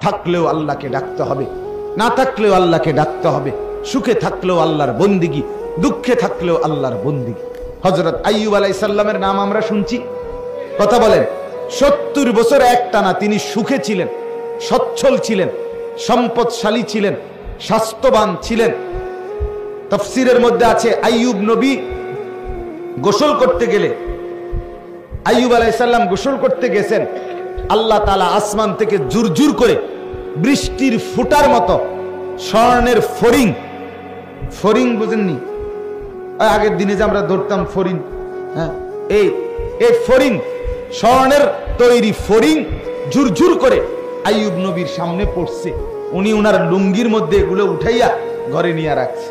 থাকলেও আল্লাহকে ডাকতে হবে, না থাকলেও আল্লাহকে ডাকতে হবে। সুখে থাকলেও আল্লাহর বন্দিগি, দুঃখে থাকলেও আল্লাহর বন্দিগি। হযরত আইয়ুব আলাইহিস সালামের নাম আমরা শুনছি, কথা বলেন। 70 বছর একটানা তিনি সুখে ছিলেন, সচ্ছল ছিলেন, সম্পদশালী ছিলেন, স্বাস্থ্যবান ছিলেন। তাফসীরের মধ্যে আছে আইয়ুব নবী গোসল করতে গেলে, আইয়ুব আলাইহিস সালাম গোসল করতে গেছেন, আল্লাহ তাআলা আসমান থেকে জুরজুর করে বৃষ্টির ফুটার মতো স্বর্ণের ফড়িং, ফড়িং বুঝেননি? আগের দিনে যে আমরা ধরতাম ফড়িং, হ্যাঁ, এই ফড়িং, স্বর্ণের তৈরি ফড়িং ঝুরঝুর করে আইয়ুব নবীর সামনে পড়ছে। উনি উনার লুঙ্গির মধ্যে এগুলো উঠাইয়া ঘরে নিয়ে রাখছে।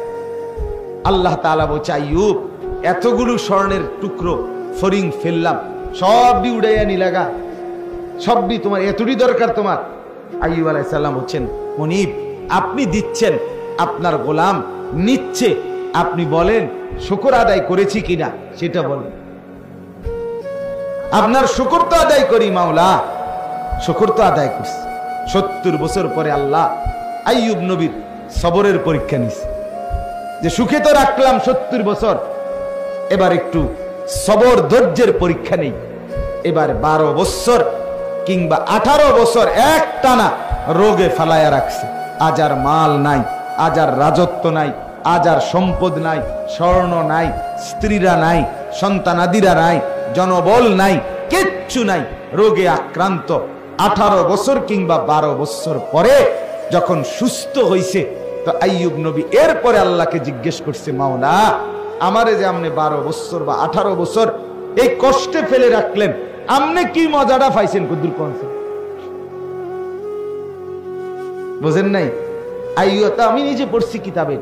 আল্লাহ তাআলা বলছে, আইয়ুব, এতগুলো স্বর্ণের টুকরো ফড়িং ফেললাম, সবই উড়াইয়া নিলাগা, সবই তোমার, এতটি দরকার তোমার? আইয়ুব আলাইহিস সালাম বলছেন, মুনিব, আপনি দিচ্ছেন, আপনার গোলাম নিচ্ছে, আপনি বলেন শুকর আদায় করেছি কিনা সেটা বলেন। আপনার শুকর তো আদায় করি মাওলা, শুকর তো আদায় করছি। 70 বছর পরে আল্লাহ আইয়ুব নবীর সবরের পরীক্ষা নিছে, যে সুখে তো রাখলাম 70 বছর, এবার একটু সবর ধৈর্যের পরীক্ষা নেই। এবার 12 বছর কিংবা 18 বছর এক টানা রোগে ফালায়া রাখছে। আজ আর মাল নাই, আজ আর রাজত্ব নাই, আজ আর সম্পদ নাই, স্বর্ণ নাই, স্ত্রীরা নাই, সন্তানাদিরা নাই, জনবল নাই, কিচ্ছু নাই, রোগে আক্রান্ত। 18 বছর কিংবা 12 বছর পরে যখন সুস্থ হইছে, তো আইয়ুব নবী এরপরে আল্লাহকে জিজ্ঞেস করছে, মাওলা, আমারে যে আপনি 12 বছর বা 18 বছর এই কষ্টে ফেলে রাখলেন, আপনি কি মজাটা পাইছেন? কুদ্দুর কোনছে বুঝেন নাই? আইয়ুব, আমি নিজে পড়ছি কিতাবে,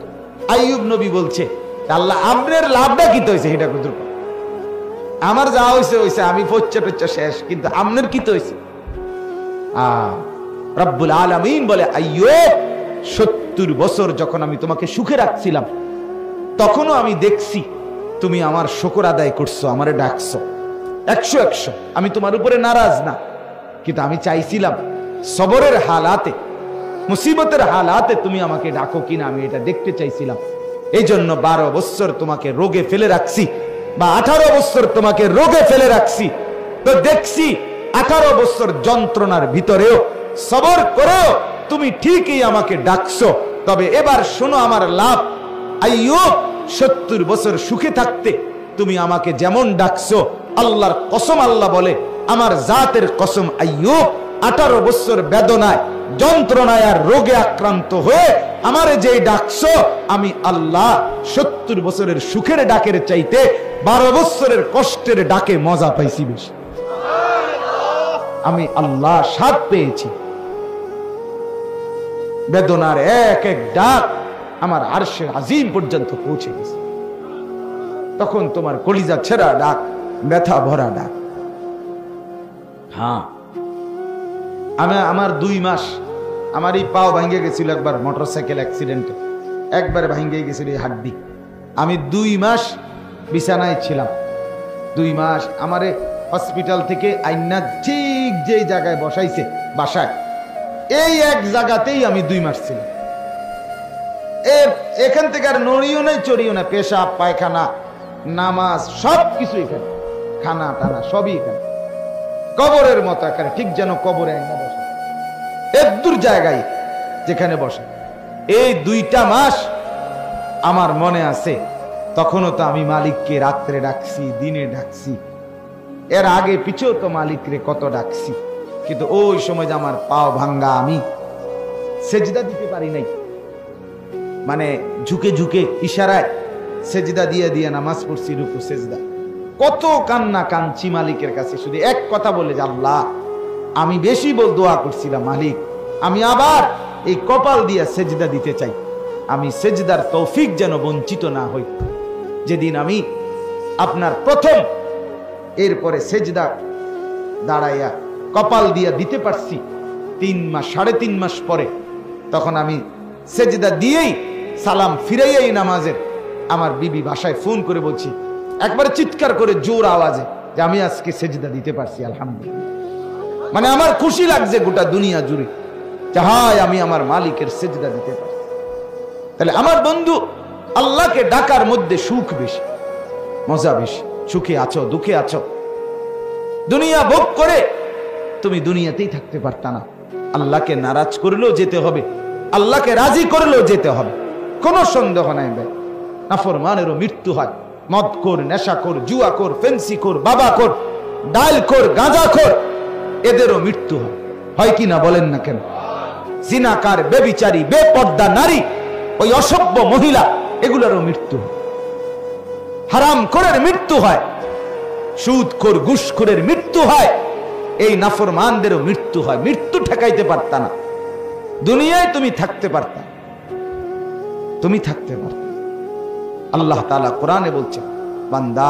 আইয়ুব নবী বলছে, আল্লাহ আপনার লাভটা কি হয়েছে এটা কুদ্দুর? আমার যা হয়েছে হয়েছে, আমি পচ্চা টচ্চা শেষ, কিন্তু আপনার কি হয়েছে? রব্বুল আলামিন বলে, আইয়ুব, 70 বছর যখন আমি তোমাকে সুখে রাখছিলাম, তখনও আমি দেখছি তুমি আমার শুকর আদায় করছো, আমারে ডাকছো 100 আমি তোমার উপরে নারাজ না, কিন্তু আমি চাইছিলাম সবরের হালাতে, মুসিবতের হালাতে তুমি আমাকে ডাকো কিনা, আমি এটা দেখতে চাইছিলাম। এই জন্য 12 বছর তোমাকে রোগে ফেলে রাখছি, বা 18 বছর তোমাকে রোগে ফেলে রাখছি, তো দেখছি 18 বছর যন্ত্রণার ভিতরেও সবর করেও তুমি ঠিকই আমাকে ডাকছো। তবে এবার শোনো আমার লাভ, আইয়ুব, 70 বছর সুখে থাকতে তুমি আমাকে যেমন ডাকছো, আল্লাহর কসম, আল্লাহ বলে, আমার জাতের কসম, আইয়ুব 18 বছর বেদনায়, যন্ত্রণায় আর রোগে আক্রান্ত হয়ে আমারে যেই ডাকছো, আমি আল্লাহ 70 বছরের সুখের ডাকের চাইতে 12 বছরের কষ্টের ডাকে মজা পাইছি বেশি। আমি আল্লাহ স্বাদ পেয়েছি। বেদনার এক এক ডাক আমার আরশে আজিম পর্যন্ত পৌঁছে গেছে। তখন তোমার কলিজা ছেঁড়া ডাক, ব্যথা ভরা ডাক। হ্যাঁ, আমার 2 মাস, আমার এই পাও ভাঙ্গে গেছিল একবার মোটরসাইকেল অ্যাক্সিডেন্টে, একবার ভাঙ্গে গেছিল এই হাড্ডি। আমি 2 মাস বিছানায় ছিলাম। 2 মাস আমারে হসপিটাল থেকে আইনা ঠিক যেই জায়গায় বসাইছে বাসায়, এই এক জায়গাতেই আমি 2 মাস ছিলাম। এখান থেকে আর নড়িও নাই, চড়িও না, পেশাব পায়খানা নামাজ সব কিছু এখানে, খানা টানা সবই এখানে, কবরের মতো এখানে, ঠিক যেন কবরে আইনা বসে, এক দূর জায়গায় যেখানে বসে। এই 2টা মাস আমার মনে আছে, তখনও তো আমি মালিককে রাত্রে ডাকছি, দিনে ডাকছি, এর আগে পিছেও তো মালিকরে কত ডাকছি, কিন্তু ওই সময় যে আমার পাও ভাঙ্গা, আমি সেজদা দিতে পারি নাই, মানে ঝুঁকে ঝুঁকে ইশারায় সেজদা দিয়ে দিয়ে নামাজ পড়ছি, রুকু সেজদা, কত কান্না কাঁদছি মালিকের কাছে, শুধু এক কথা বলে যে আল্লাহ, আমি বেশি দোয়া করছিলাম, মালিক আমি আবার এই কপাল দিয়ে সেজদা দিতে চাই, আমি সেজদার তৌফিক যেন বঞ্চিত না হই। যেদিন আমি আপনার প্রথম এরপরে সেজদা দাঁড়াইয়া কপাল দিয়া দিতে পারছি 3 মাস 3.5 মাস পরে, তখন আমি সেজদা দিয়েই সালাম ফিরাইয়াই নামাজের আমার বিবি বাসায় ফোন করে বলছি, একবারে চিৎকার করে জোর আওয়াজে, যে আমি আজকে সেজদা দিতে পারছি, আলহামদুলিল্লাহ। মানে আমার খুশি লাগছে গোটা দুনিয়া জুড়ে, হায় আমি আমার মালিকের সিজদা দিতে পারি। তাহলে আমার বন্ধু, আল্লাহকে ডাকার মধ্যে সুখ বেশি, মজা বেশি। সুখে আছো, দুঃখে আছো, দুনিয়া ভোগ করে তুমি দুনিয়াতেই থাকতে পারতা না। আল্লাহকে নারাজ করলেও যেতে হবে, আল্লাহকে রাজি করলেও যেতে হবে, কোনো সন্দেহ নাই ভাই। নাফরমানেরও মৃত্যু হয়, মদখোর, নেশাখোর, জুয়াখোর, ফেন্সিখোর, বাবাখোর, ডালখোর, গাঁজাখোর, এদেরও মৃত্যু হয়, হয় কি না বলেন না কেন? জিনাকার, বেবিচারী, বেপর্দা নারী, ওই অসভ্য মহিলা, এগুলোরও মৃত্যু হয়। হারামখোরের মৃত্যু হয়, সুদখোর, ঘুষখোরের মৃত্যু হয়, এই নাফরমানদেরও মৃত্যু হয়। মৃত্যু ঠেকাইতে পারতা না, দুনিয়ায় তুমি থাকতে পারতা, তুমি থাকতে পারতা। আল্লাহ তাআলা কোরআনে বলছেন, বান্দা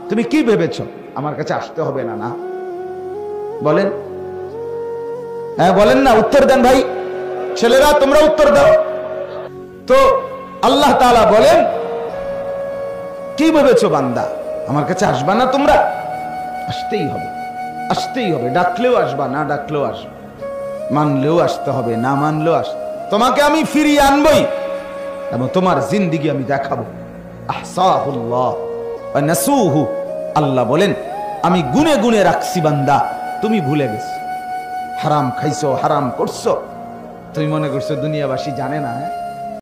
তুমি কি ভেবেছো আমার কাছে আসতে হবে না? না বলেন, হ্যাঁ বলেন না, উত্তর দেন ভাই, ছেলেরা তোমরা উত্তর দাও তো। আল্লাহ তাআলা বলেন, কি ভেবেছো বান্দা আমার কাছে আসবা না তোমরা? আসতেই হবে, আসতেই হবে। ডাকলেও আসবা, না ডাকলেও আসবা, মানলেও আসতে হবে, না মানলেও আস। তোমাকে আমি ফিরিয়ে আনবই এবং তোমার জিন্দেগি আমি দেখাবো। আহসাহুল্লাহ ওয়া নাসুহু, আল্লাহ বলেন আমি গুনে গুনে রাখছি বান্দা, তুমি ভুলে গেছো। হারাম খাইছো, হারাম করছো, তুমি মনে করছো দুনিয়াবাসী জানে না।